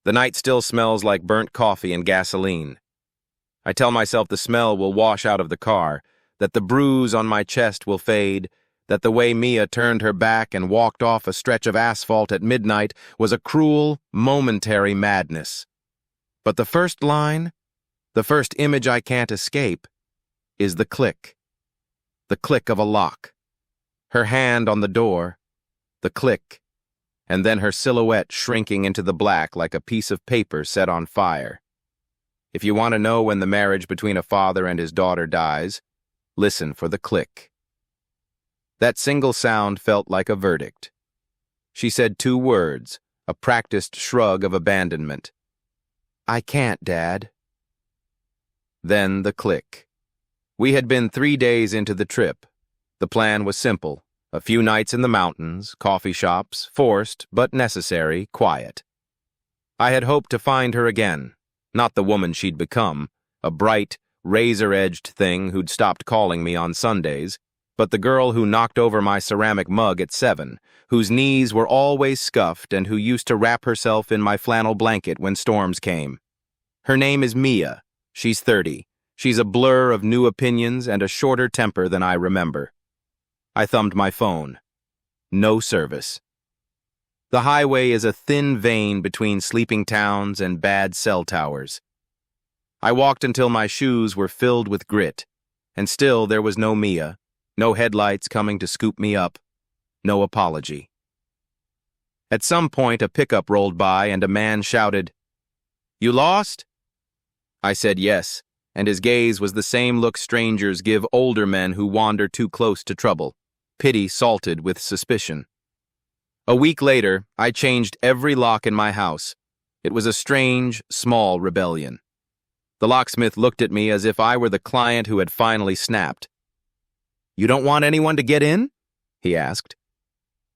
The night still smells like burnt coffee and gasoline. I tell myself the smell will wash out of the car, that the bruise on my chest will fade, that the way Mia turned her back and walked off a stretch of asphalt at midnight was a cruel, momentary madness. But the first line, the first image I can't escape, is the click of a lock. Her hand on the door, the click, and then her silhouette shrinking into the black like a piece of paper set on fire. If you want to know when the marriage between a father and his daughter dies, listen for the click. That single sound felt like a verdict. She said 2 words, a practiced shrug of abandonment. "I can't, Dad." Then the click. We had been 3 days into the trip. The plan was simple. A few nights in the mountains, coffee shops, forced, but necessary, quiet. I had hoped to find her again, not the woman she'd become, a bright, razor-edged thing who'd stopped calling me on Sundays, but the girl who knocked over my ceramic mug at 7, whose knees were always scuffed and who used to wrap herself in my flannel blanket when storms came. Her name is Mia. She's 30. She's a blur of new opinions and a shorter temper than I remember. I thumbed my phone. No service. The highway is a thin vein between sleeping towns and bad cell towers. I walked until my shoes were filled with grit, and still there was no Mia, no headlights coming to scoop me up, no apology. At some point, a pickup rolled by and a man shouted, "You lost?" I said yes, and his gaze was the same look strangers give older men who wander too close to trouble, pity salted with suspicion. A week later, I changed every lock in my house. It was a strange, small rebellion. The locksmith looked at me as if I were the client who had finally snapped. "You don't want anyone to get in?" he asked.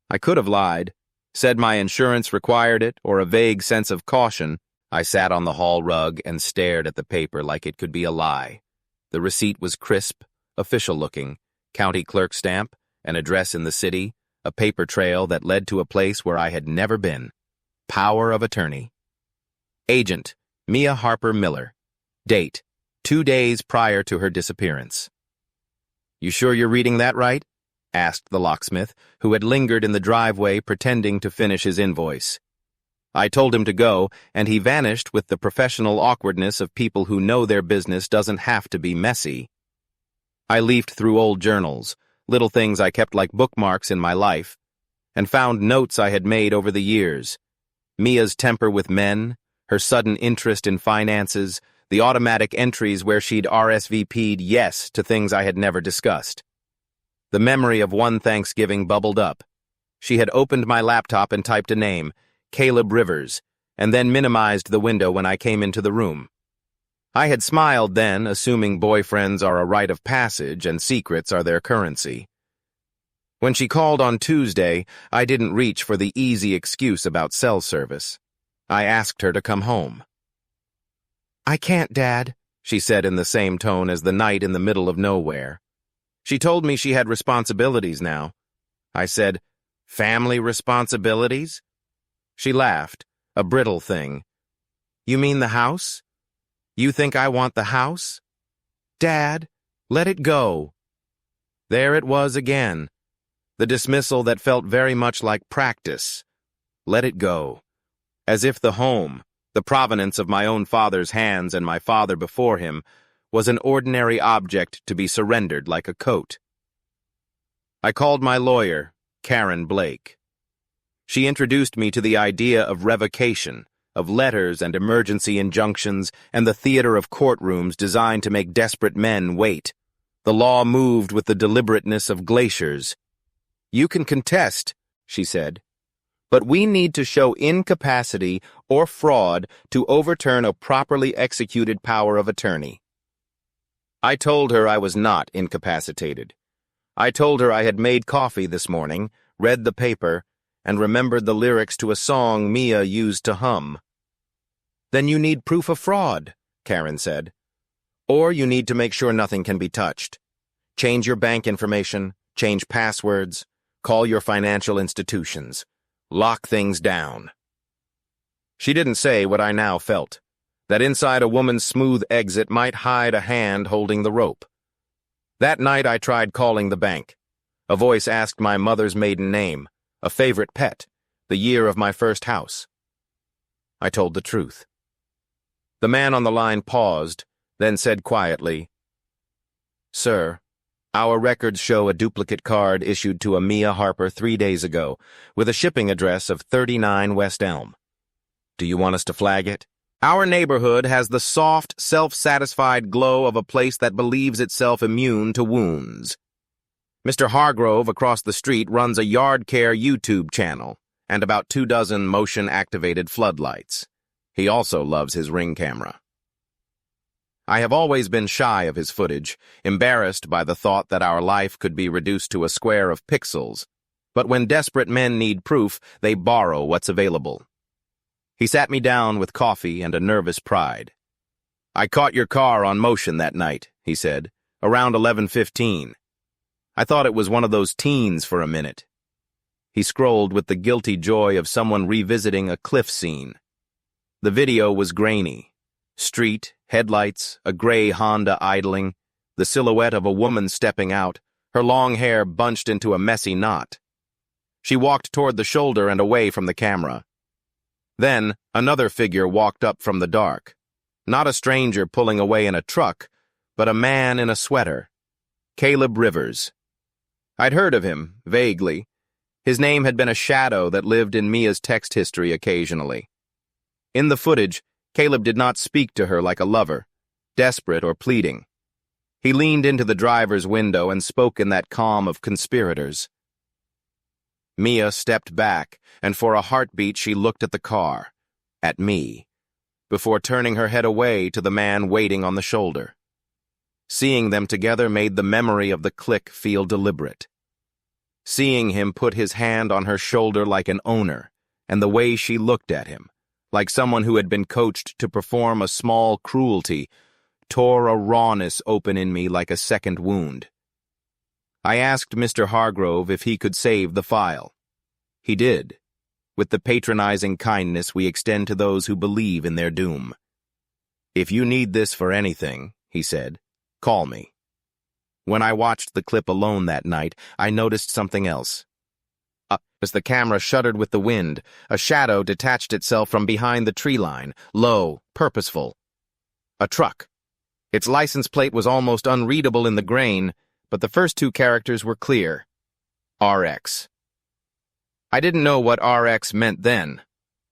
I could have lied, said my insurance required it, or a vague sense of caution. I sat on the hall rug and stared at the paper like it could be a lie. The receipt was crisp, official-looking, county clerk stamp, an address in the city, a paper trail that led to a place where I had never been. Power of attorney. Agent, Mia Harper Miller. Date, 2 days prior to her disappearance. "You sure you're reading that right?" asked the locksmith, who had lingered in the driveway pretending to finish his invoice. I told him to go, and he vanished with the professional awkwardness of people who know their business doesn't have to be messy. I leafed through old journals, little things I kept like bookmarks in my life, and found notes I had made over the years. Mia's temper with men, her sudden interest in finances, the automatic entries where she'd RSVP'd yes to things I had never discussed. The memory of one Thanksgiving bubbled up. She had opened my laptop and typed a name, Caleb Rivers, and then minimized the window when I came into the room. I had smiled then, assuming boyfriends are a rite of passage and secrets are their currency. When she called on Tuesday, I didn't reach for the easy excuse about cell service. I asked her to come home. "I can't, Dad," she said in the same tone as the night in the middle of nowhere. She told me she had responsibilities now. I said, "Family responsibilities?" She laughed, a brittle thing. "You mean the house? You think I want the house? Dad, let it go." There it was again, the dismissal that felt very much like practice. Let it go. As if the home, the provenance of my own father's hands and my father before him, was an ordinary object to be surrendered like a coat. I called my lawyer, Karen Blake. She introduced me to the idea of revocation, of letters and emergency injunctions, and the theater of courtrooms designed to make desperate men wait. The law moved with the deliberateness of glaciers. "You can contest," she said, "but we need to show incapacity or fraud to overturn a properly executed power of attorney." I told her I was not incapacitated. I told her I had made coffee this morning, read the paper, and remembered the lyrics to a song Mia used to hum. "Then you need proof of fraud," Karen said. "Or you need to make sure nothing can be touched. Change your bank information, change passwords, call your financial institutions. Lock things down." She didn't say what I now felt, that inside a woman's smooth exit might hide a hand holding the rope. That night I tried calling the bank. A voice asked my mother's maiden name, a favorite pet, the year of my first house. I told the truth. The man on the line paused, then said quietly, "Sir, our records show a duplicate card issued to a Mia Harper 3 days ago, with a shipping address of 39 West Elm. Do you want us to flag it? Our neighborhood has the soft, self-satisfied glow of a place that believes itself immune to wounds. Mr. Hargrove across the street runs a yard care YouTube channel and about 24 motion-activated floodlights. He also loves his Ring camera. I have always been shy of his footage, embarrassed by the thought that our life could be reduced to a square of pixels. But when desperate men need proof, they borrow what's available." He sat me down with coffee and a nervous pride. "I caught your car on motion that night," he said, "around 11:15. I thought it was one of those teens for a minute." He scrolled with the guilty joy of someone revisiting a cliff scene. The video was grainy. Street, headlights, a gray Honda idling, the silhouette of a woman stepping out, her long hair bunched into a messy knot. She walked toward the shoulder and away from the camera. Then, another figure walked up from the dark. Not a stranger pulling away in a truck, but a man in a sweater. Caleb Rivers. I'd heard of him, vaguely. His name had been a shadow that lived in Mia's text history occasionally. In the footage, Caleb did not speak to her like a lover, desperate or pleading. He leaned into the driver's window and spoke in that calm of conspirators. Mia stepped back, and for a heartbeat she looked at the car, at me, before turning her head away to the man waiting on the shoulder. Seeing them together made the memory of the click feel deliberate. Seeing him put his hand on her shoulder like an owner, and the way she looked at him, like someone who had been coached to perform a small cruelty, tore a rawness open in me like a second wound. I asked Mr. Hargrove if he could save the file. He did, with the patronizing kindness we extend to those who believe in their doom. "If you need this for anything," he said, "call me." When I watched the clip alone that night, I noticed something else. As the camera shuddered with the wind, a shadow detached itself from behind the tree line, low, purposeful. A truck. Its license plate was almost unreadable in the grain, but the first two characters were clear. RX. I didn't know what RX meant then.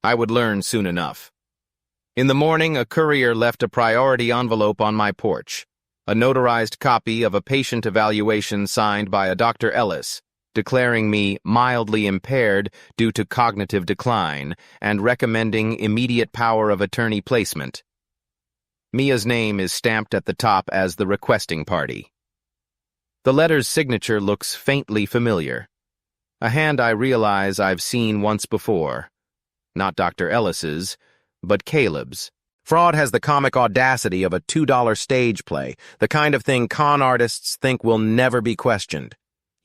I would learn soon enough. In the morning, a courier left a priority envelope on my porch, a notarized copy of a patient evaluation signed by a Dr. Ellis, declaring me mildly impaired due to cognitive decline and recommending immediate power of attorney placement. Mia's name is stamped at the top as the requesting party. The letter's signature looks faintly familiar. A hand I realize I've seen once before. Not Dr. Ellis's, but Caleb's. Fraud has the comic audacity of a $2 stage play, the kind of thing con artists think will never be questioned.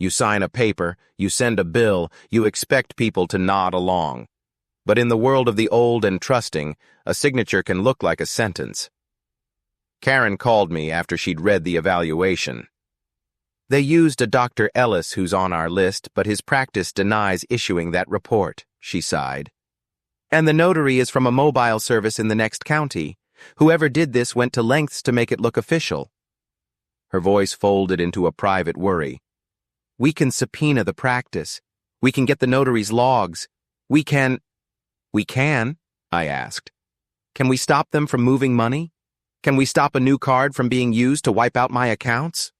You sign a paper, you send a bill, you expect people to nod along. But in the world of the old and trusting, a signature can look like a sentence. Karen called me after she'd read the evaluation. "They used a Dr. Ellis who's on our list, but his practice denies issuing that report," she sighed. "And the notary is from a mobile service in the next county. Whoever did this went to lengths to make it look official." Her voice folded into a private worry. "We can subpoena the practice. We can get the notary's logs. We can..." "We can?" I asked. "Can we stop them from moving money? Can we stop a new card from being used to wipe out my accounts?"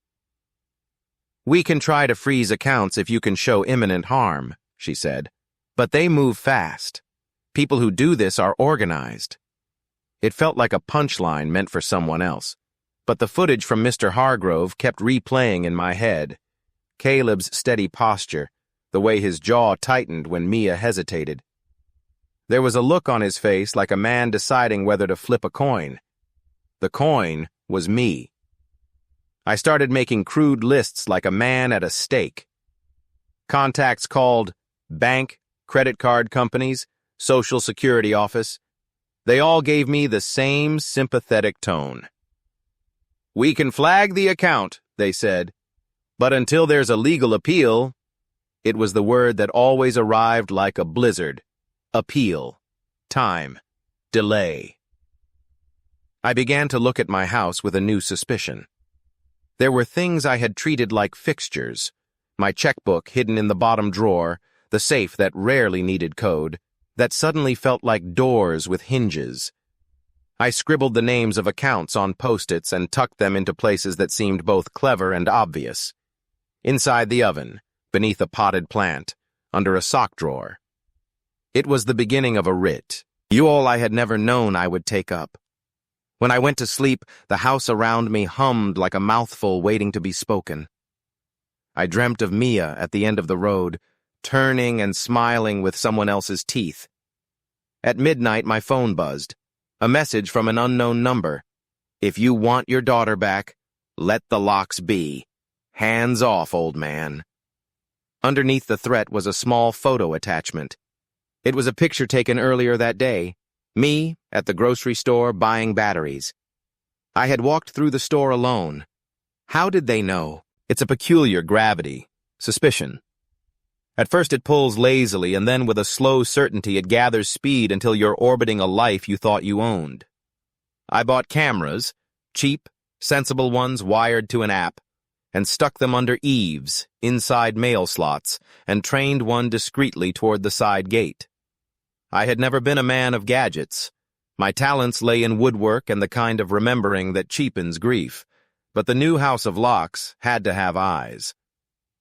"We can try to freeze accounts if you can show imminent harm," she said. "But they move fast. People who do this are organized." It felt like a punchline meant for someone else, but the footage from Mr. Hargrove kept replaying in my head. Caleb's steady posture, the way his jaw tightened when Mia hesitated. There was a look on his face like a man deciding whether to flip a coin. The coin was me. I started making crude lists like a man at a stake. Contacts called bank, credit card companies, Social Security office, They all gave me the same sympathetic tone. "We can flag the account," they said, "but until there's a legal appeal," it was the word that always arrived like a blizzard. Appeal. Time. Delay. I began to look at my house with a new suspicion. There were things I had treated like fixtures: my checkbook hidden in the bottom drawer, the safe that rarely needed code, that suddenly felt like doors with hinges. I scribbled the names of accounts on Post-its and tucked them into places that seemed both clever and obvious. Inside the oven, beneath a potted plant, under a sock drawer. It was the beginning of a writ, all I had never known I would take up. When I went to sleep, the house around me hummed like a mouthful waiting to be spoken. I dreamt of Mia at the end of the road, turning and smiling with someone else's teeth. At midnight, my phone buzzed. A message from an unknown number. "If you want your daughter back, let the locks be. Hands off, old man." Underneath the threat was a small photo attachment. It was a picture taken earlier that day. Me, at the grocery store, buying batteries. I had walked through the store alone. How did they know? It's a peculiar gravity. Suspicion. At first it pulls lazily, and then with a slow certainty it gathers speed until you're orbiting a life you thought you owned. I bought cameras, cheap, sensible ones wired to an app, and stuck them under eaves, inside mail slots, and trained one discreetly toward the side gate. I had never been a man of gadgets. My talents lay in woodwork and the kind of remembering that cheapens grief, but the new house of locks had to have eyes.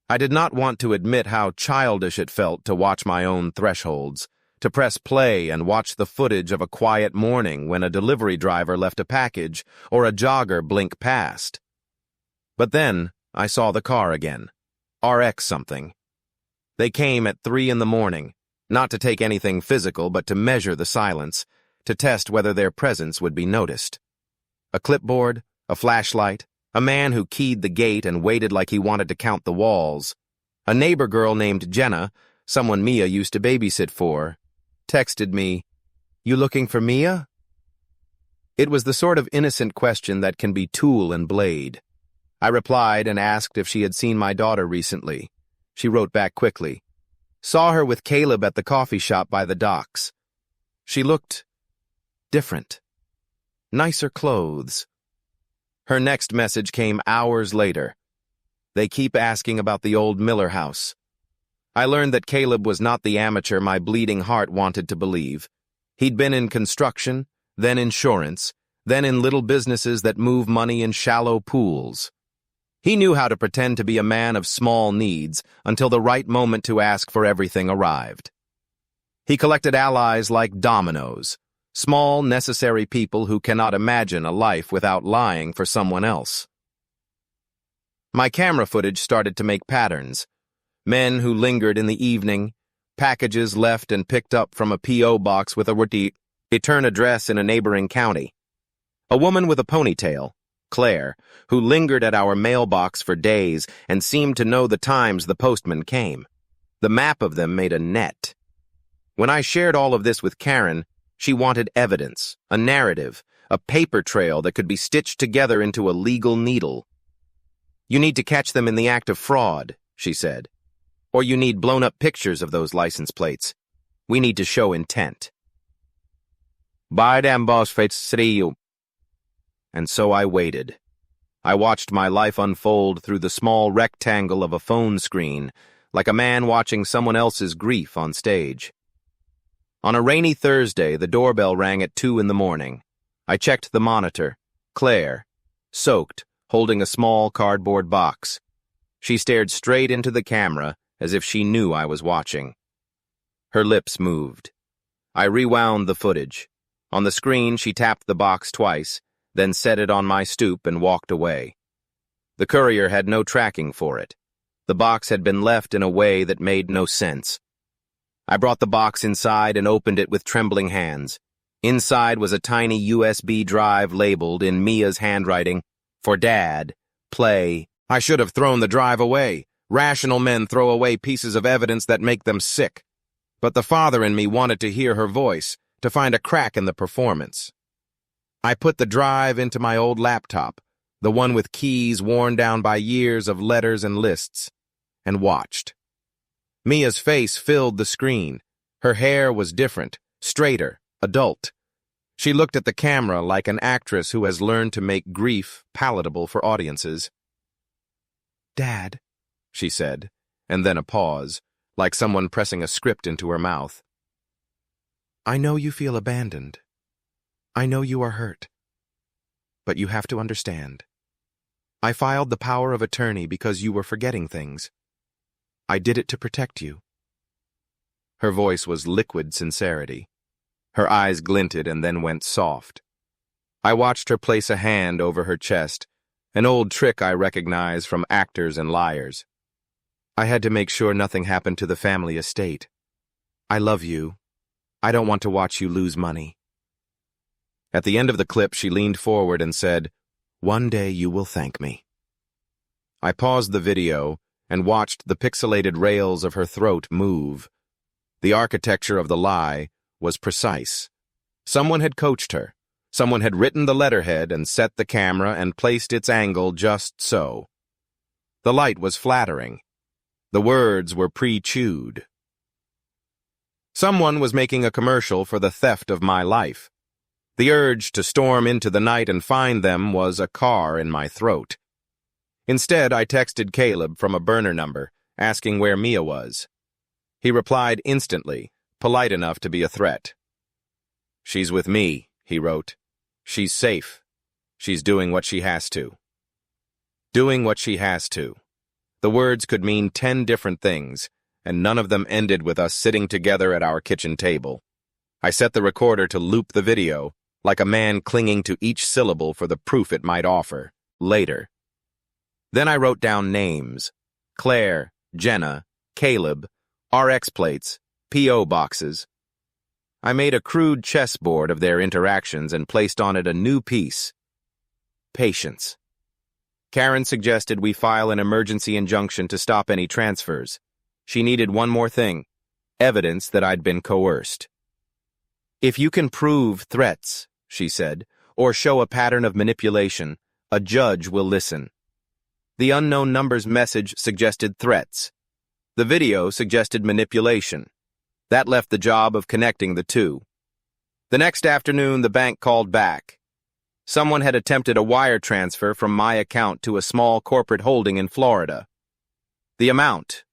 I did not want to admit how childish it felt to watch my own thresholds, to press play and watch the footage of a quiet morning when a delivery driver left a package or a jogger blink past. But then I saw the car again. RX something. They came at 3 in the morning, not to take anything physical but to measure the silence, to test whether their presence would be noticed. A clipboard, a flashlight, a man who keyed the gate and waited like he wanted to count the walls. A neighbor girl named Jenna, someone Mia used to babysit for, texted me, "You looking for Mia?" It was the sort of innocent question that can be tool and blade. I replied and asked if she had seen my daughter recently. She wrote back quickly. "Saw her with Caleb at the coffee shop by the docks. She looked different. Nicer clothes." Her next message came hours later. "They keep asking about the old Miller house." I learned that Caleb was not the amateur my bleeding heart wanted to believe. He'd been in construction, then insurance, then in little businesses that move money in shallow pools. He knew how to pretend to be a man of small needs until the right moment to ask for everything arrived. He collected allies like dominoes, small, necessary people who cannot imagine a life without lying for someone else. My camera footage started to make patterns. Men who lingered in the evening, packages left and picked up from a P.O. box with a return address in a neighboring county. A woman with a ponytail, Claire, who lingered at our mailbox for days and seemed to know the times the postman came. The map of them made a net. When I shared all of this with Karen, she wanted evidence, a narrative, a paper trail that could be stitched together into a legal needle. "You need to catch them in the act of fraud," she said. "Or you need blown-up pictures of those license plates. We need to show intent." "Bye, damn boss, see you." And so I waited. I watched my life unfold through the small rectangle of a phone screen, like a man watching someone else's grief on stage. On a rainy Thursday, the doorbell rang at 2 in the morning. I checked the monitor. Claire, soaked, holding a small cardboard box. She stared straight into the camera as if she knew I was watching. Her lips moved. I rewound the footage. On the screen, she tapped the box twice, then set it on my stoop and walked away. The courier had no tracking for it. The box had been left in a way that made no sense. I brought the box inside and opened it with trembling hands. Inside was a tiny USB drive labeled in Mia's handwriting, "For Dad, play." I should have thrown the drive away. Rational men throw away pieces of evidence that make them sick. But the father in me wanted to hear her voice, to find a crack in the performance. I put the drive into my old laptop, the one with keys worn down by years of letters and lists, and watched. Mia's face filled the screen. Her hair was different, straighter, adult. She looked at the camera like an actress who has learned to make grief palatable for audiences. "Dad," she said, and then a pause, like someone pressing a script into her mouth. "I know you feel abandoned. I know you are hurt. But you have to understand. I filed the power of attorney because you were forgetting things. I did it to protect you." Her voice was liquid sincerity. Her eyes glinted and then went soft. I watched her place a hand over her chest, an old trick I recognize from actors and liars. "I had to make sure nothing happened to the family estate. I love you. I don't want to watch you lose money." At the end of the clip, she leaned forward and said, "One day you will thank me." I paused the video and watched the pixelated rails of her throat move. The architecture of the lie was precise. Someone had coached her. Someone had written the letterhead and set the camera and placed its angle just so. The light was flattering. The words were pre-chewed. Someone was making a commercial for the theft of my life. The urge to storm into the night and find them was a car in my throat. Instead, I texted Caleb from a burner number, asking where Mia was. He replied instantly, polite enough to be a threat. "She's with me," he wrote. "She's safe. She's doing what she has to." Doing what she has to. The words could mean 10 different things, and none of them ended with us sitting together at our kitchen table. I set the recorder to loop the video, like a man clinging to each syllable for the proof it might offer, later. Then I wrote down names: Claire, Jenna, Caleb, RX plates, P.O. boxes. I made a crude chessboard of their interactions and placed on it a new piece: patience. Karen suggested we file an emergency injunction to stop any transfers. She needed one more thing: evidence that I'd been coerced. "If you can prove threats," she said, "or show a pattern of manipulation, a judge will listen." The unknown number's message suggested threats. The video suggested manipulation. That left the job of connecting the two. The next afternoon, the bank called back. Someone had attempted a wire transfer from my account to a small corporate holding in Florida. The amount: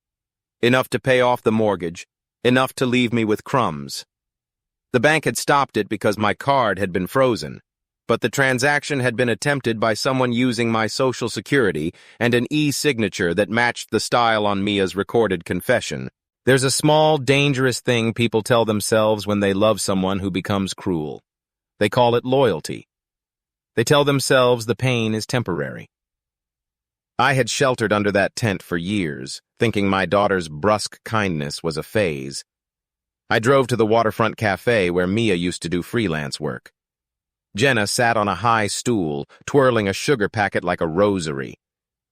enough to pay off the mortgage, enough to leave me with crumbs. The bank had stopped it because my card had been frozen, but the transaction had been attempted by someone using my Social Security and an e-signature that matched the style on Mia's recorded confession. There's a small, dangerous thing people tell themselves when they love someone who becomes cruel. They call it loyalty. They tell themselves the pain is temporary. I had sheltered under that tent for years, thinking my daughter's brusque kindness was a phase. I drove to the waterfront cafe where Mia used to do freelance work. Jenna sat on a high stool, twirling a sugar packet like a rosary.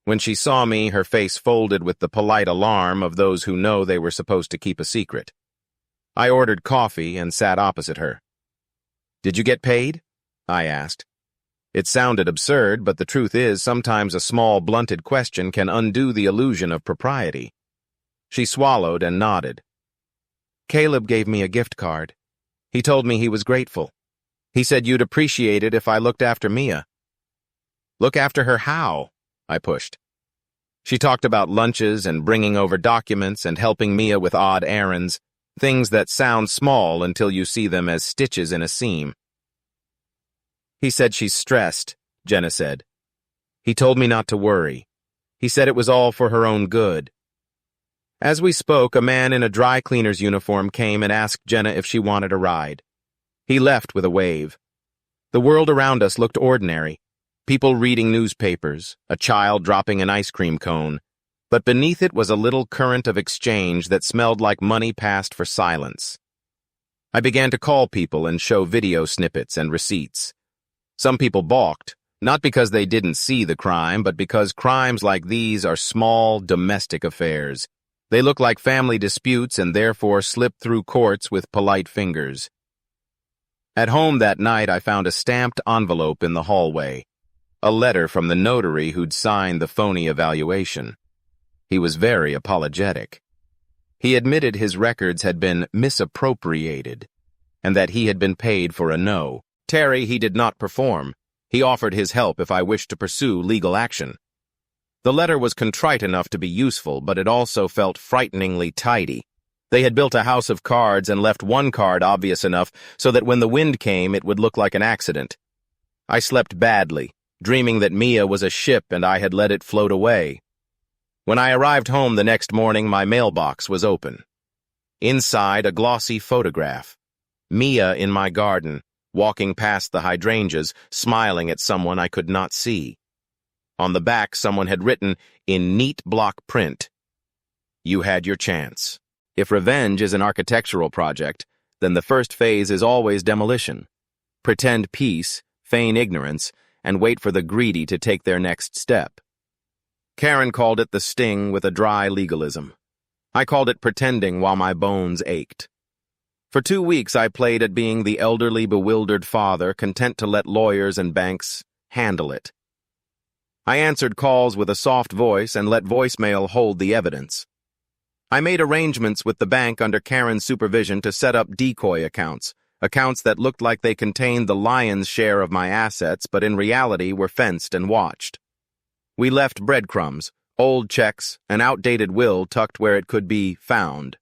When she saw me, her face folded with the polite alarm of those who know they were supposed to keep a secret. I ordered coffee and sat opposite her. "Did you get paid?" I asked. It sounded absurd, but the truth is sometimes a small, blunted question can undo the illusion of propriety. She swallowed and nodded. "Caleb gave me a gift card. He told me he was grateful. He said you'd appreciate it if I looked after Mia." "Look after her how?" I pushed. She talked about lunches and bringing over documents and helping Mia with odd errands, things that sound small until you see them as stitches in a seam. "He said she's stressed," Jenna said. "He told me not to worry. He said it was all for her own good." As we spoke, a man in a dry cleaner's uniform came and asked Jenna if she wanted a ride. He left with a wave. The world around us looked ordinary. People reading newspapers, a child dropping an ice cream cone. But beneath it was a little current of exchange that smelled like money passed for silence. I began to call people and show video snippets and receipts. Some people balked, not because they didn't see the crime, but because crimes like these are small, domestic affairs. They look like family disputes and therefore slip through courts with polite fingers. At home that night, I found a stamped envelope in the hallway, a letter from the notary who'd signed the phony evaluation. He was very apologetic. He admitted his records had been misappropriated and that he had been paid for a no. Terry he did not perform. He offered his help if I wished to pursue legal action. The letter was contrite enough to be useful, but it also felt frighteningly tidy. They had built a house of cards and left one card obvious enough so that when the wind came, it would look like an accident. I slept badly, dreaming that Mia was a ship and I had let it float away. When I arrived home the next morning, my mailbox was open. Inside, a glossy photograph. Mia in my garden, walking past the hydrangeas, smiling at someone I could not see. On the back, someone had written, in neat block print, "You had your chance. If revenge is an architectural project, then the first phase is always demolition. Pretend peace, feign ignorance, and wait for the greedy to take their next step." Karen called it the sting with a dry legalism. I called it pretending while my bones ached. For 2 weeks I played at being the elderly, bewildered father, content to let lawyers and banks handle it. I answered calls with a soft voice and let voicemail hold the evidence. I made arrangements with the bank under Karen's supervision to set up decoy accounts that looked like they contained the lion's share of my assets, but in reality were fenced and watched. We left breadcrumbs, old checks, an outdated will tucked where it could be found.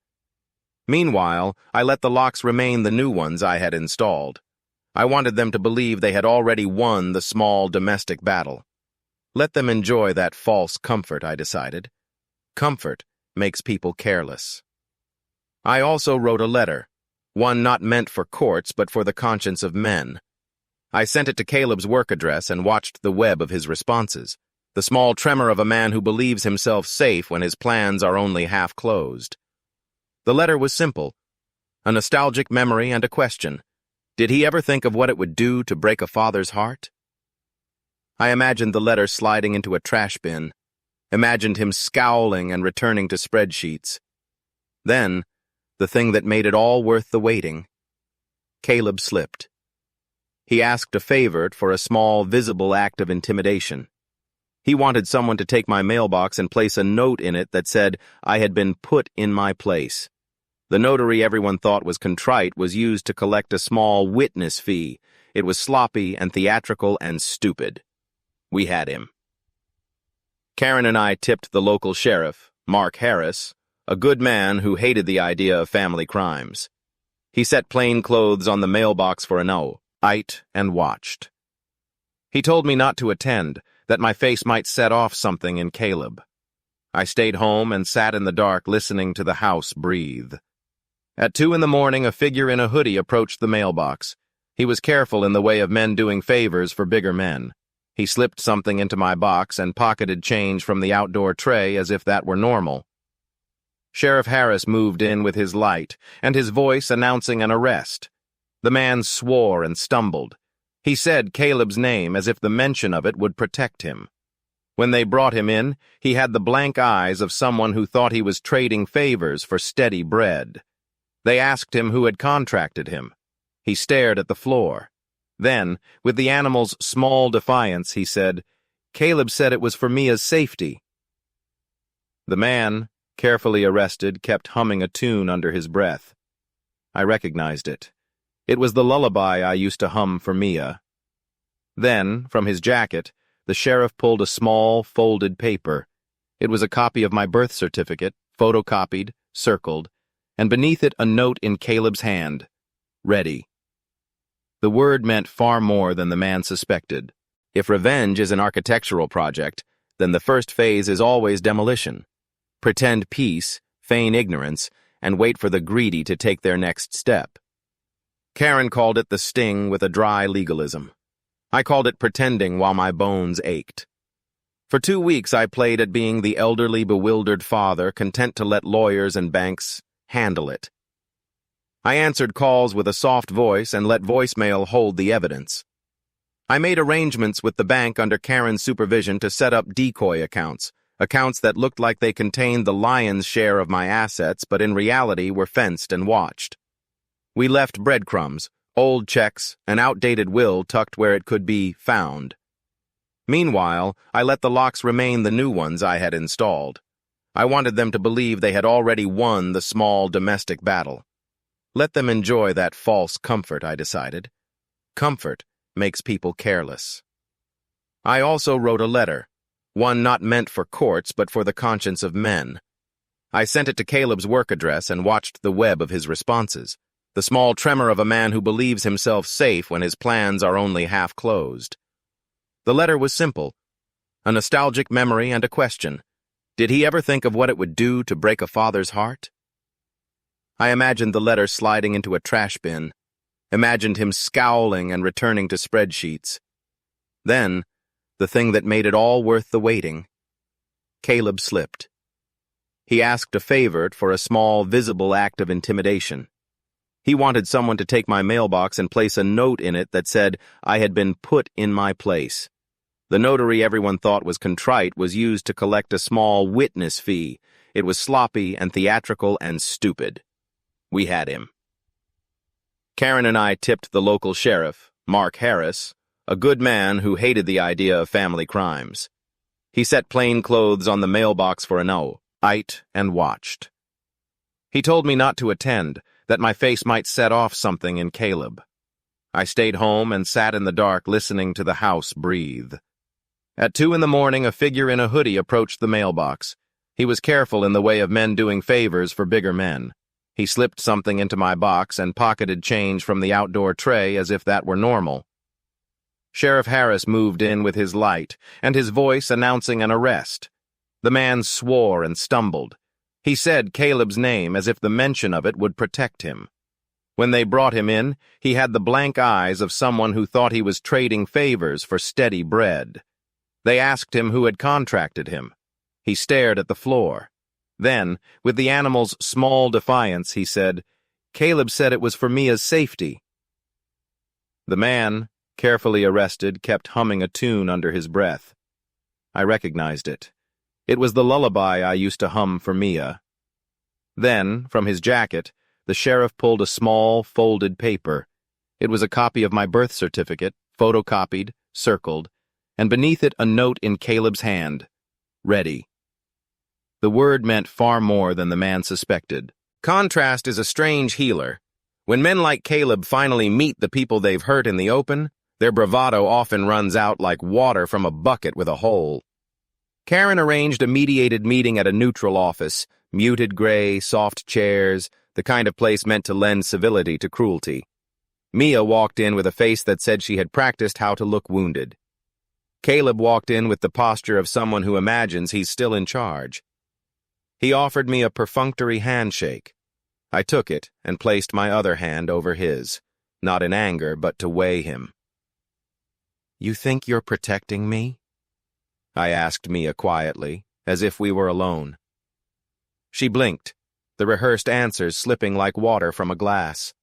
Meanwhile, I let the locks remain the new ones I had installed. I wanted them to believe they had already won the small domestic battle. Let them enjoy that false comfort, I decided. Comfort makes people careless. I also wrote a letter, one not meant for courts but for the conscience of men. I sent it to Caleb's work address and watched the web of his responses, the small tremor of a man who believes himself safe when his plans are only half closed. The letter was simple, a nostalgic memory and a question. Did he ever think of what it would do to break a father's heart? I imagined the letter sliding into a trash bin, imagined him scowling and returning to spreadsheets. Then, the thing that made it all worth the waiting, Caleb slipped. He asked a favor for a small, visible act of intimidation. He wanted someone to take my mailbox and place a note in it that said I had been put in my place. The notary everyone thought was contrite was used to collect a small witness fee. It was sloppy and theatrical and stupid. We had him. Karen and I tipped the local sheriff, Mark Harris, a good man who hated the idea of family crimes. He set plain clothes on the mailbox for an hour, ate and watched. He told me not to attend, that my face might set off something in Caleb. I stayed home and sat in the dark listening to the house breathe. At 2 a.m, a figure in a hoodie approached the mailbox. He was careful in the way of men doing favors for bigger men. He slipped something into my box and pocketed change from the outdoor tray as if that were normal. Sheriff Harris moved in with his light and his voice announcing an arrest. The man swore and stumbled. He said Caleb's name as if the mention of it would protect him. When they brought him in, he had the blank eyes of someone who thought he was trading favors for steady bread. They asked him who had contracted him. He stared at the floor. Then, with the animal's small defiance, he said, "Caleb said it was for Mia's safety." The man, carefully arrested, kept humming a tune under his breath. I recognized it. It was the lullaby I used to hum for Mia. Then, from his jacket, the sheriff pulled a small, folded paper. It was a copy of my birth certificate, photocopied, circled, and beneath it a note in Caleb's hand. Ready. The word meant far more than the man suspected. If revenge is an architectural project, then the first phase is always demolition. Pretend peace, feign ignorance, and wait for the greedy to take their next step. Karen called it the sting with a dry legalism. I called it pretending while my bones ached. For 2 weeks I played at being the elderly, bewildered father, content to let lawyers and banks handle it. I answered calls with a soft voice and let voicemail hold the evidence. I made arrangements with the bank under Karen's supervision to set up decoy accounts that looked like they contained the lion's share of my assets but in reality were fenced and watched. We left breadcrumbs, old checks, an outdated will tucked where it could be found. Meanwhile, I let the locks remain the new ones I had installed. I wanted them to believe they had already won the small domestic battle. Let them enjoy that false comfort, I decided. Comfort makes people careless. I also wrote a letter, one not meant for courts but for the conscience of men. I sent it to Caleb's work address and watched the web of his responses, the small tremor of a man who believes himself safe when his plans are only half closed. The letter was simple, a nostalgic memory and a question. Did he ever think of what it would do to break a father's heart? I imagined the letter sliding into a trash bin, imagined him scowling and returning to spreadsheets. Then, the thing that made it all worth the waiting, Caleb slipped. He asked a favor for a small, visible act of intimidation. He wanted someone to take my mailbox and place a note in it that said I had been put in my place. The notary everyone thought was contrite was used to collect a small witness fee. It was sloppy and theatrical and stupid. We had him. Karen and I tipped the local sheriff, Mark Harris, a good man who hated the idea of family crimes. He set plain clothes on the mailbox for an hour, ate and watched. He told me not to attend, that my face might set off something in Caleb. I stayed home and sat in the dark listening to the house breathe. At 2 a.m, a figure in a hoodie approached the mailbox. He was careful in the way of men doing favors for bigger men. He slipped something into my box and pocketed change from the outdoor tray as if that were normal. Sheriff Harris moved in with his light and his voice announcing an arrest. The man swore and stumbled. He said Caleb's name as if the mention of it would protect him. When they brought him in, he had the blank eyes of someone who thought he was trading favors for steady bread. They asked him who had contracted him. He stared at the floor. Then, with the animal's small defiance, he said, "Caleb said it was for Mia's safety." The man, carefully arrested, kept humming a tune under his breath. I recognized it. It was the lullaby I used to hum for Mia. Then, from his jacket, the sheriff pulled a small, folded paper. It was a copy of my birth certificate, photocopied, circled, and beneath it a note in Caleb's hand. Ready. The word meant far more than the man suspected. Contrast is a strange healer. When men like Caleb finally meet the people they've hurt in the open, their bravado often runs out like water from a bucket with a hole. Karen arranged a mediated meeting at a neutral office, muted gray, soft chairs, the kind of place meant to lend civility to cruelty. Mia walked in with a face that said she had practiced how to look wounded. Caleb walked in with the posture of someone who imagines he's still in charge. He offered me a perfunctory handshake. I took it and placed my other hand over his, not in anger, but to weigh him. "You think you're protecting me?" I asked Mia quietly, as if we were alone. She blinked, the rehearsed answers slipping like water from a glass.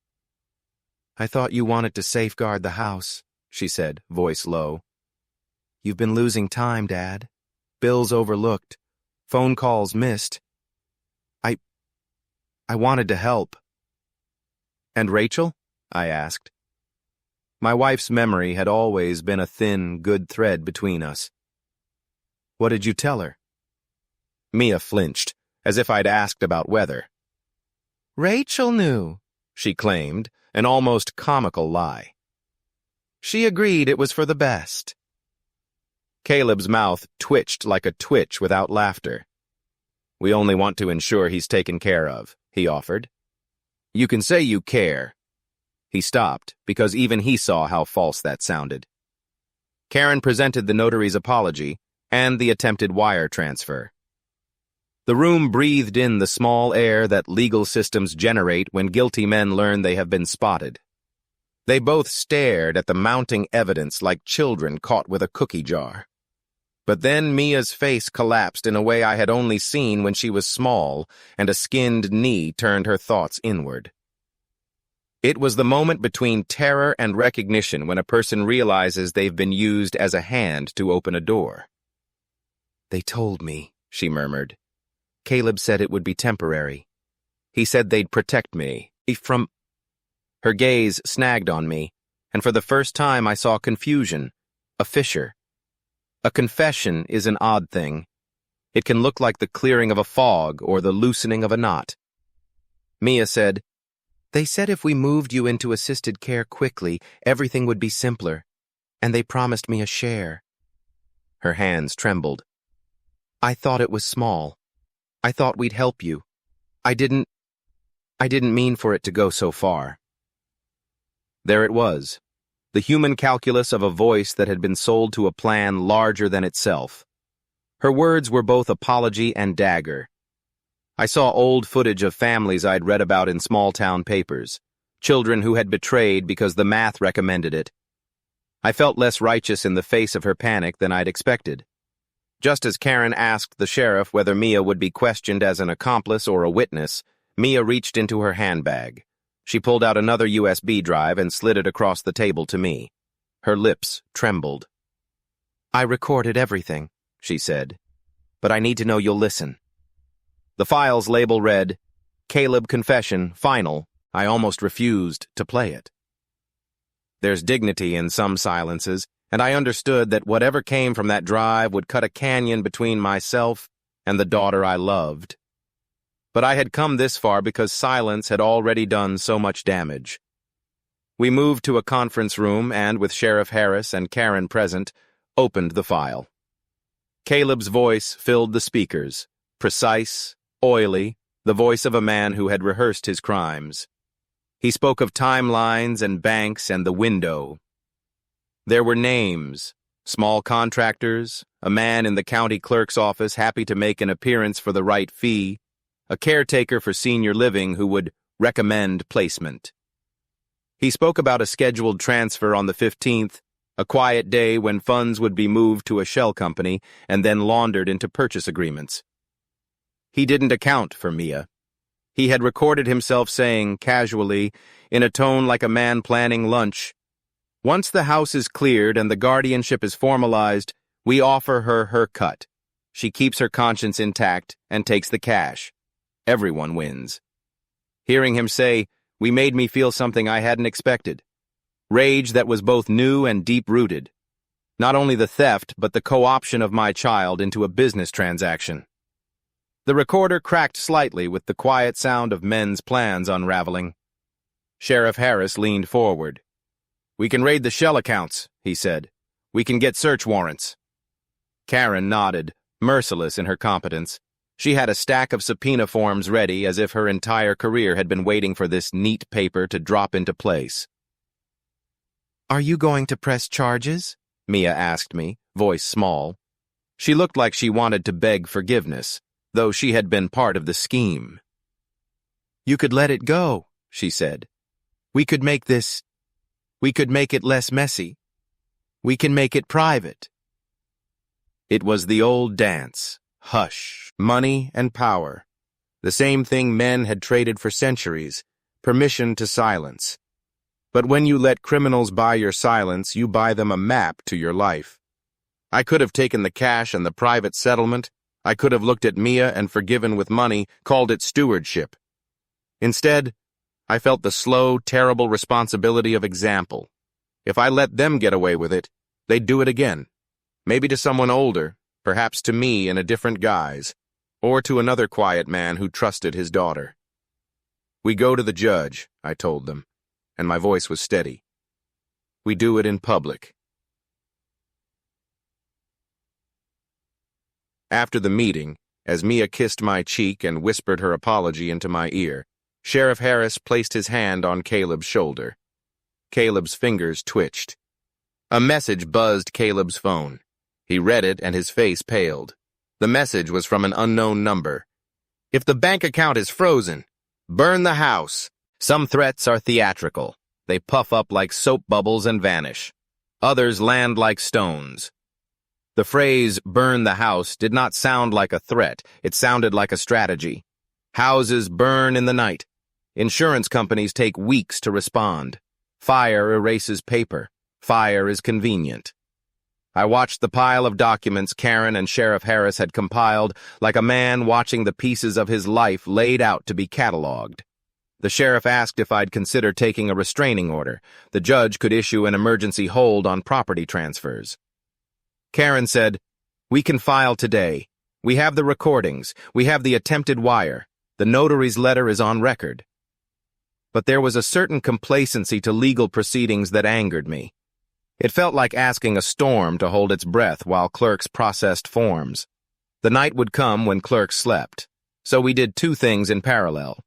"I thought you wanted to safeguard the house," she said, voice low. "You've been losing time, Dad. Bills overlooked. Phone calls missed. I wanted to help." "And Rachel?" I asked. My wife's memory had always been a thin, good thread between us. "What did you tell her?" Mia flinched, as if I'd asked about weather. "Rachel knew," she claimed, an almost comical lie. "She agreed it was for the best." Caleb's mouth twitched like a twitch without laughter. "We only want to ensure he's taken care of," he offered. "You can say you care." He stopped, because even he saw how false that sounded. Karen presented the notary's apology and the attempted wire transfer. The room breathed in the small air that legal systems generate when guilty men learn they have been spotted. They both stared at the mounting evidence like children caught with a cookie jar. But then Mia's face collapsed in a way I had only seen when she was small, and a skinned knee turned her thoughts inward. It was the moment between terror and recognition when a person realizes they've been used as a hand to open a door. "They told me," she murmured. "Caleb said it would be temporary. He said they'd protect me from..." Her gaze snagged on me, and for the first time I saw confusion, a fissure. A confession is an odd thing. It can look like the clearing of a fog or the loosening of a knot. Mia said, "They said if we moved you into assisted care quickly, everything would be simpler, and they promised me a share." Her hands trembled. "I thought it was small. I thought we'd help you. I didn't mean for it to go so far." There it was, the human calculus of a voice that had been sold to a plan larger than itself. Her words were both apology and dagger. I saw old footage of families I'd read about in small-town papers, children who had betrayed because the math recommended it. I felt less righteous in the face of her panic than I'd expected. Just as Karen asked the sheriff whether Mia would be questioned as an accomplice or a witness, Mia reached into her handbag. She pulled out another USB drive and slid it across the table to me. Her lips trembled. "I recorded everything," she said, "but I need to know you'll listen." The file's label read, "Caleb Confession, Final." I almost refused to play it. There's dignity in some silences, and I understood that whatever came from that drive would cut a canyon between myself and the daughter I loved. But I had come this far because silence had already done so much damage. We moved to a conference room and, with Sheriff Harris and Karen present, opened the file. Caleb's voice filled the speakers, precise, oily, the voice of a man who had rehearsed his crimes. He spoke of timelines and banks and the window. There were names, small contractors, a man in the county clerk's office happy to make an appearance for the right fee, a caretaker for senior living who would recommend placement. He spoke about a scheduled transfer on the 15th, a quiet day when funds would be moved to a shell company and then laundered into purchase agreements. He didn't account for Mia. He had recorded himself saying, casually, in a tone like a man planning lunch, "Once the house is cleared and the guardianship is formalized, we offer her her cut. She keeps her conscience intact and takes the cash. Everyone wins." Hearing him say, "We made me feel something I hadn't expected. Rage that was both new and deep-rooted. Not only the theft, but the co-option of my child into a business transaction." The recorder cracked slightly with the quiet sound of men's plans unraveling. Sheriff Harris leaned forward. "We can raid the shell accounts," he said. "We can get search warrants." Karen nodded, merciless in her competence. She had a stack of subpoena forms ready as if her entire career had been waiting for this neat paper to drop into place. "Are you going to press charges?" Mia asked me, voice small. She looked like she wanted to beg forgiveness, though she had been part of the scheme. "You could let it go," she said. We could make it less messy. We can make it private." It was the old dance. Hush, money and power. The same thing men had traded for centuries, permission to silence. But when you let criminals buy your silence, you buy them a map to your life. I could have taken the cash and the private settlement. I could have looked at Mia and forgiven with money, called it stewardship. Instead, I felt the slow, terrible responsibility of example. If I let them get away with it, they'd do it again. Maybe to someone older, perhaps to me in a different guise, or to another quiet man who trusted his daughter. "We go to the judge," I told them, and my voice was steady. "We do it in public." After the meeting, as Mia kissed my cheek and whispered her apology into my ear, Sheriff Harris placed his hand on Caleb's shoulder. Caleb's fingers twitched. A message buzzed Caleb's phone. He read it and his face paled. The message was from an unknown number. "If the bank account is frozen, burn the house." Some threats are theatrical. They puff up like soap bubbles and vanish. Others land like stones. The phrase, "burn the house," did not sound like a threat. It sounded like a strategy. Houses burn in the night. Insurance companies take weeks to respond. Fire erases paper. Fire is convenient. I watched the pile of documents Karen and Sheriff Harris had compiled like a man watching the pieces of his life laid out to be cataloged. The sheriff asked if I'd consider taking a restraining order. The judge could issue an emergency hold on property transfers. Karen said, "We can file today. We have the recordings. We have the attempted wire. The notary's letter is on record." But there was a certain complacency to legal proceedings that angered me. It felt like asking a storm to hold its breath while clerks processed forms. The night would come when clerks slept, so we did two things in parallel.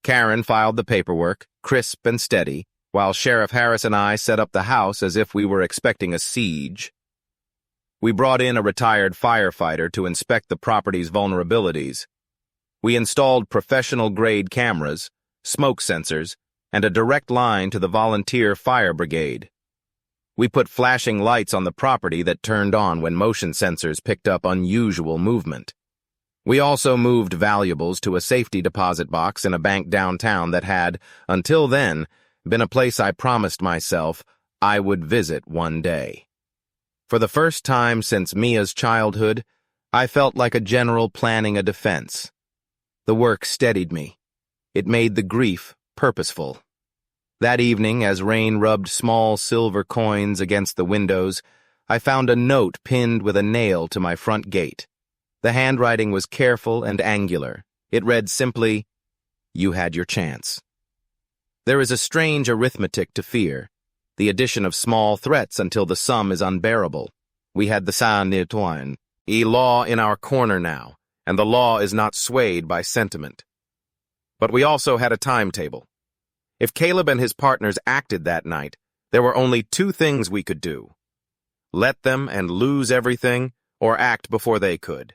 Karen filed the paperwork, crisp and steady, while Sheriff Harris and I set up the house as if we were expecting a siege. We brought in a retired firefighter to inspect the property's vulnerabilities. We installed professional-grade cameras, smoke sensors, and a direct line to the volunteer fire brigade. We put flashing lights on the property that turned on when motion sensors picked up unusual movement. We also moved valuables to a safety deposit box in a bank downtown that had, until then, been a place I promised myself I would visit one day. For the first time since Mia's childhood, I felt like a general planning a defense. The work steadied me. It made the grief purposeful. That evening, as rain rubbed small silver coins against the windows, I found a note pinned with a nail to my front gate. The handwriting was careful and angular. It read simply, "You had your chance." There is a strange arithmetic to fear, the addition of small threats until the sum is unbearable. We had the Saint-Antoine, law in our corner now, and the law is not swayed by sentiment. But we also had a timetable. If Caleb and his partners acted that night, there were only two things we could do: let them and lose everything, or act before they could.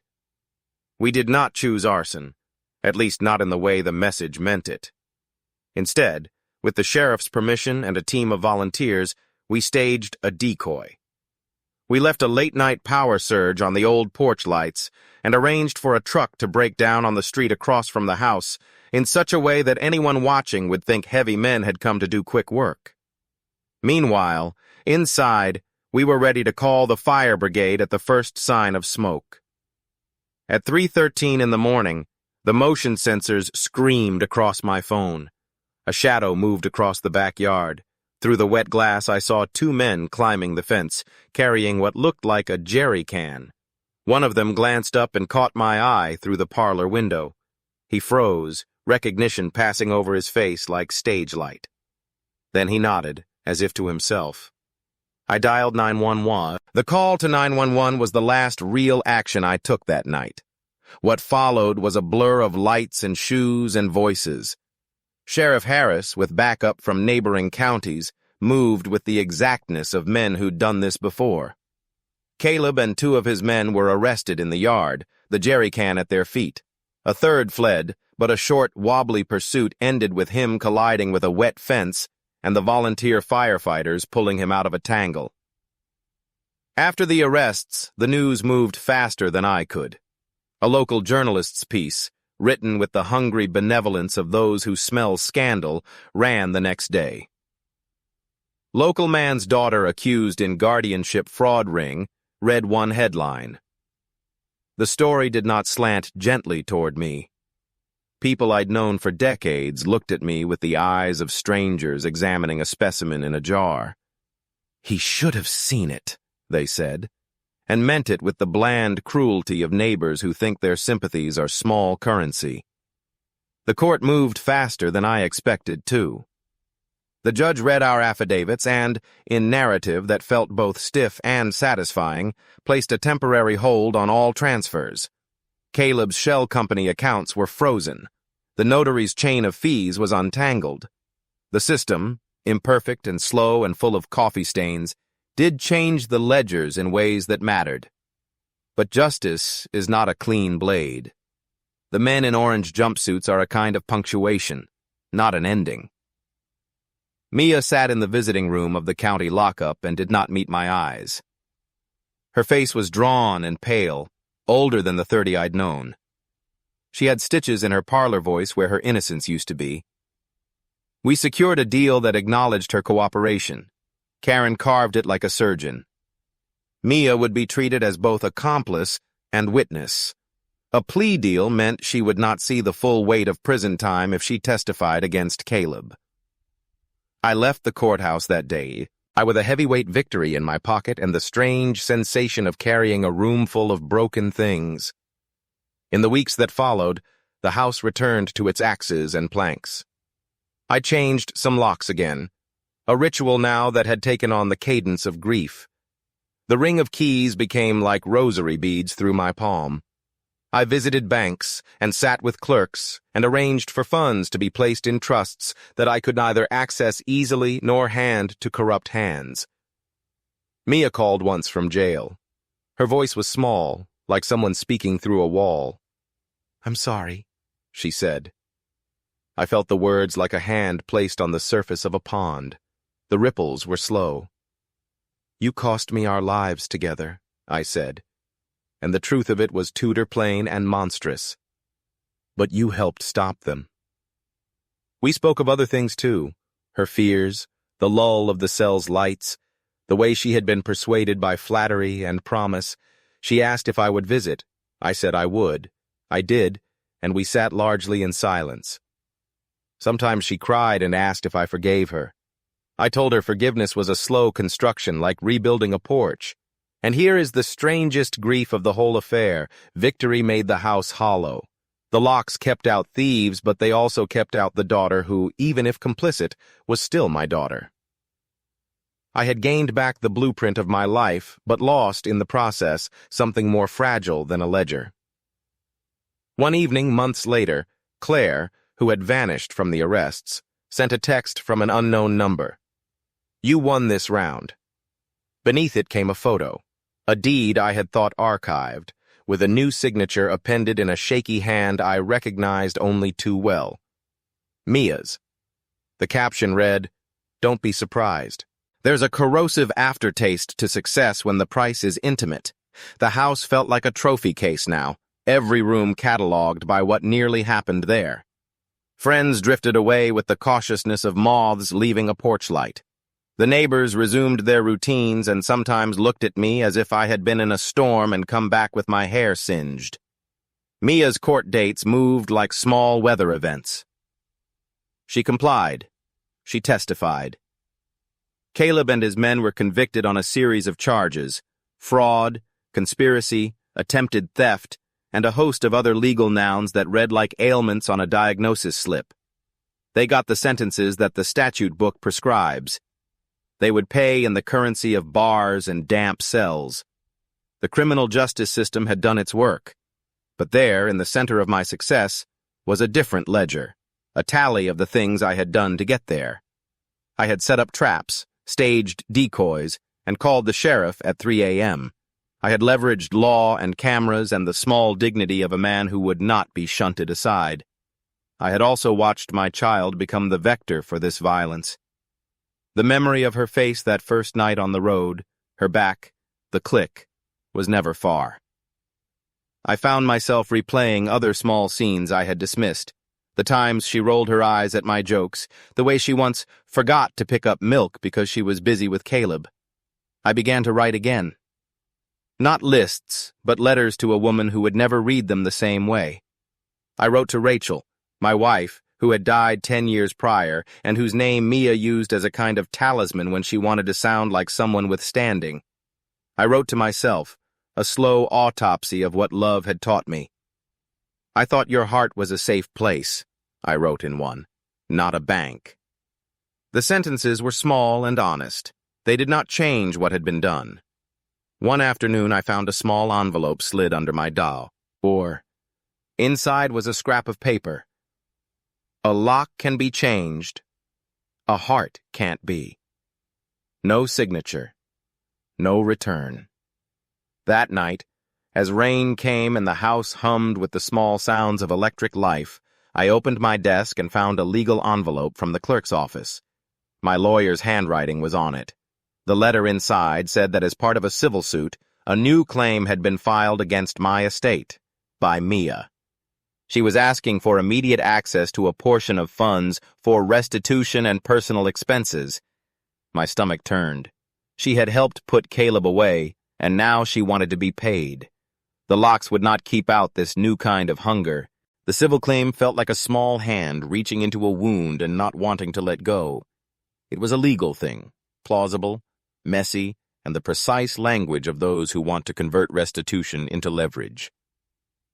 We did not choose arson, at least not in the way the message meant it. Instead, with the sheriff's permission and a team of volunteers, we staged a decoy. We left a late-night power surge on the old porch lights and arranged for a truck to break down on the street across from the house in such a way that anyone watching would think heavy men had come to do quick work. Meanwhile, inside, we were ready to call the fire brigade at the first sign of smoke. At 3:13 in the morning, the motion sensors screamed across my phone. A shadow moved across the backyard. Through the wet glass, I saw two men climbing the fence, carrying what looked like a jerry can. One of them glanced up and caught my eye through the parlor window. He froze, recognition passing over his face like stage light. Then he nodded, as if to himself. I dialed 911. The call to 911 was the last real action I took that night. What followed was a blur of lights and shoes and voices. Sheriff Harris, with backup from neighboring counties, moved with the exactness of men who'd done this before. Caleb and two of his men were arrested in the yard, the jerry can at their feet. A third fled, but a short, wobbly pursuit ended with him colliding with a wet fence and the volunteer firefighters pulling him out of a tangle. After the arrests, the news moved faster than I could. A local journalist's piece, written with the hungry benevolence of those who smell scandal, ran the next day. Local man's daughter accused in guardianship fraud ring read one headline. The story did not slant gently toward me. People I'd known for decades looked at me with the eyes of strangers examining a specimen in a jar. "He should have seen it," they said, and meant it with the bland cruelty of neighbors who think their sympathies are small currency. The court moved faster than I expected, too. The judge read our affidavits and, in narrative that felt both stiff and satisfying, placed a temporary hold on all transfers. Caleb's shell company accounts were frozen. The notary's chain of fees was untangled. The system, imperfect and slow and full of coffee stains, did change the ledgers in ways that mattered. But justice is not a clean blade. The men in orange jumpsuits are a kind of punctuation, not an ending. Mia sat in the visiting room of the county lockup and did not meet my eyes. Her face was drawn and pale, older than the 30 I'd known. She had stitches in her parlor voice where her innocence used to be. We secured a deal that acknowledged her cooperation. Karen carved it like a surgeon. Mia would be treated as both accomplice and witness. A plea deal meant she would not see the full weight of prison time if she testified against Caleb. I left the courthouse that day, with a heavyweight victory in my pocket and the strange sensation of carrying a room full of broken things. In the weeks that followed, the house returned to its axes and planks. I changed some locks again, a ritual now that had taken on the cadence of grief. The ring of keys became like rosary beads through my palm. I visited banks and sat with clerks and arranged for funds to be placed in trusts that I could neither access easily nor hand to corrupt hands. Mia called once from jail. Her voice was small, like someone speaking through a wall. "I'm sorry," she said. I felt the words like a hand placed on the surface of a pond. The ripples were slow. "You cost me our lives together," I said, and the truth of it was Tudor plain and monstrous. "But you helped stop them." We spoke of other things too, her fears, the lull of the cell's lights, the way she had been persuaded by flattery and promise. She asked if I would visit. I said I would. I did, and we sat largely in silence. Sometimes she cried and asked if I forgave her. I told her forgiveness was a slow construction, like rebuilding a porch. And here is the strangest grief of the whole affair. Victory made the house hollow. The locks kept out thieves, but they also kept out the daughter who, even if complicit, was still my daughter. I had gained back the blueprint of my life, but lost, in the process, something more fragile than a ledger. One evening, months later, Claire, who had vanished from the arrests, sent a text from an unknown number. "You won this round." Beneath it came a photo, a deed I had thought archived, with a new signature appended in a shaky hand I recognized only too well. Mia's. The caption read, "Don't be surprised. There's a corrosive aftertaste to success when the price is intimate." The house felt like a trophy case now, every room cataloged by what nearly happened there. Friends drifted away with the cautiousness of moths leaving a porch light. The neighbors resumed their routines and sometimes looked at me as if I had been in a storm and come back with my hair singed. Mia's court dates moved like small weather events. She complied. She testified. Caleb and his men were convicted on a series of charges: fraud, conspiracy, attempted theft, and a host of other legal nouns that read like ailments on a diagnosis slip. They got the sentences that the statute book prescribes. They would pay in the currency of bars and damp cells. The criminal justice system had done its work. But there, in the center of my success, was a different ledger, a tally of the things I had done to get there. I had set up traps, staged decoys, and called the sheriff at 3 a.m. I had leveraged law and cameras and the small dignity of a man who would not be shunted aside. I had also watched my child become the vector for this violence. The memory of her face that first night on the road, her back, the click, was never far. I found myself replaying other small scenes I had dismissed, the times she rolled her eyes at my jokes, the way she once forgot to pick up milk because she was busy with Caleb. I began to write again. Not lists, but letters to a woman who would never read them the same way. I wrote to Rachel, my wife, who had died 10 years prior, and whose name Mia used as a kind of talisman when she wanted to sound like someone with standing. I wrote to myself, a slow autopsy of what love had taught me. "I thought your heart was a safe place," I wrote in one, "not a bank." The sentences were small and honest. They did not change what had been done. One afternoon I found a small envelope slid under my doll. Inside was a scrap of paper. "A lock can be changed. A heart can't be." No signature. No return. That night, as rain came and the house hummed with the small sounds of electric life, I opened my desk and found a legal envelope from the clerk's office. My lawyer's handwriting was on it. The letter inside said that as part of a civil suit, a new claim had been filed against my estate by Mia. She was asking for immediate access to a portion of funds for restitution and personal expenses. My stomach turned. She had helped put Caleb away, and now she wanted to be paid. The locks would not keep out this new kind of hunger. The civil claim felt like a small hand reaching into a wound and not wanting to let go. It was a legal thing, plausible, messy, and the precise language of those who want to convert restitution into leverage.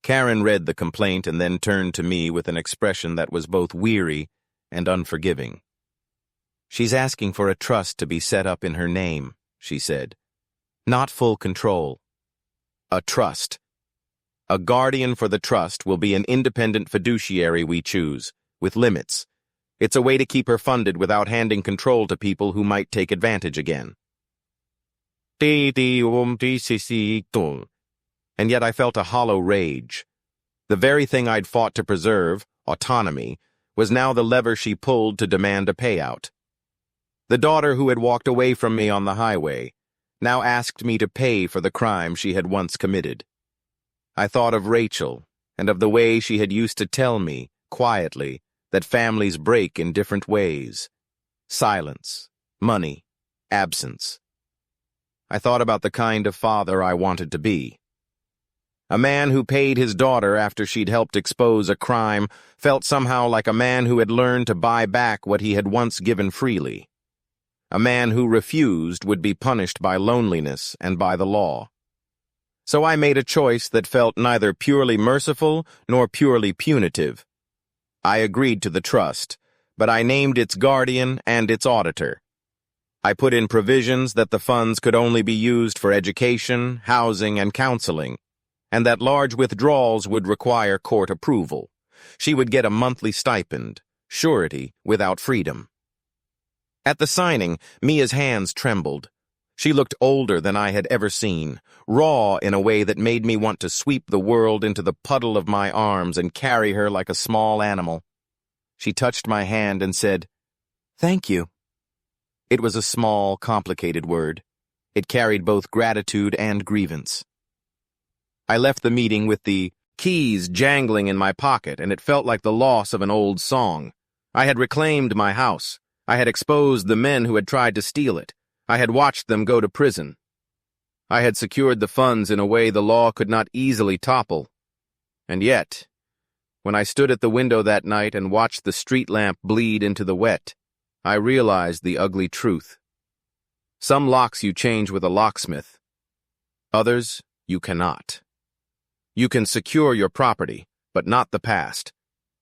Karen read the complaint and then turned to me with an expression that was both weary and unforgiving. "She's asking for a trust to be set up in her name," she said. "Not full control. A trust. A guardian for the trust will be an independent fiduciary we choose, with limits. It's a way to keep her funded without handing control to people who might take advantage again." And yet I felt a hollow rage. The very thing I'd fought to preserve, autonomy, was now the lever she pulled to demand a payout. The daughter who had walked away from me on the highway now asked me to pay for the crime she had once committed. I thought of Rachel and of the way she had used to tell me, quietly, that families break in different ways. Silence, money, absence. I thought about the kind of father I wanted to be. A man who paid his daughter after she'd helped expose a crime felt somehow like a man who had learned to buy back what he had once given freely. A man who refused would be punished by loneliness and by the law. So I made a choice that felt neither purely merciful nor purely punitive. I agreed to the trust, but I named its guardian and its auditor. I put in provisions that the funds could only be used for education, housing, and counseling, and that large withdrawals would require court approval. She would get a monthly stipend, surety without freedom. At the signing, Mia's hands trembled. She looked older than I had ever seen, raw in a way that made me want to sweep the world into the puddle of my arms and carry her like a small animal. She touched my hand and said, "Thank you." It was a small, complicated word. It carried both gratitude and grievance. I left the meeting with the keys jangling in my pocket, and it felt like the loss of an old song. I had reclaimed my house. I had exposed the men who had tried to steal it. I had watched them go to prison. I had secured the funds in a way the law could not easily topple. And yet, when I stood at the window that night and watched the street lamp bleed into the wet, I realized the ugly truth. Some locks you change with a locksmith. Others you cannot. You can secure your property, but not the past.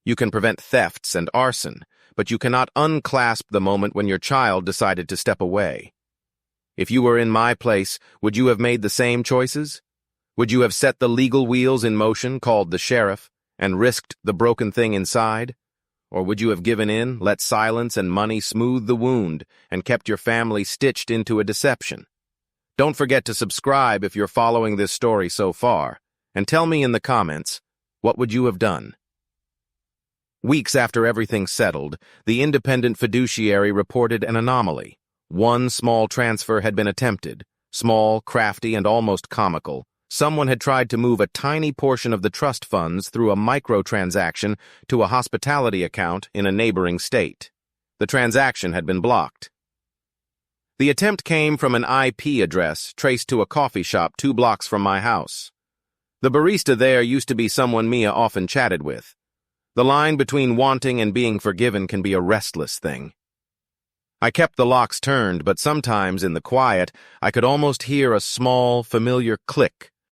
You can prevent thefts and arson, but you cannot unclasp the moment when your child decided to step away. If you were in my place, would you have made the same choices? Would you have set the legal wheels in motion, called the sheriff, and risked the broken thing inside? Or would you have given in, let silence and money smooth the wound, and kept your family stitched into a deception? Don't forget to subscribe if you're following this story so far, and tell me in the comments, what would you have done? Weeks after everything settled, the independent fiduciary reported an anomaly. One small transfer had been attempted, small, crafty, and almost comical. Someone had tried to move a tiny portion of the trust funds through a microtransaction to a hospitality account in a neighboring state. The transaction had been blocked. The attempt came from an IP address traced to a coffee shop 2 blocks from my house. The barista there used to be someone Mia often chatted with. The line between wanting and being forgiven can be a restless thing. I kept the locks turned, but sometimes in the quiet, I could almost hear a small, familiar click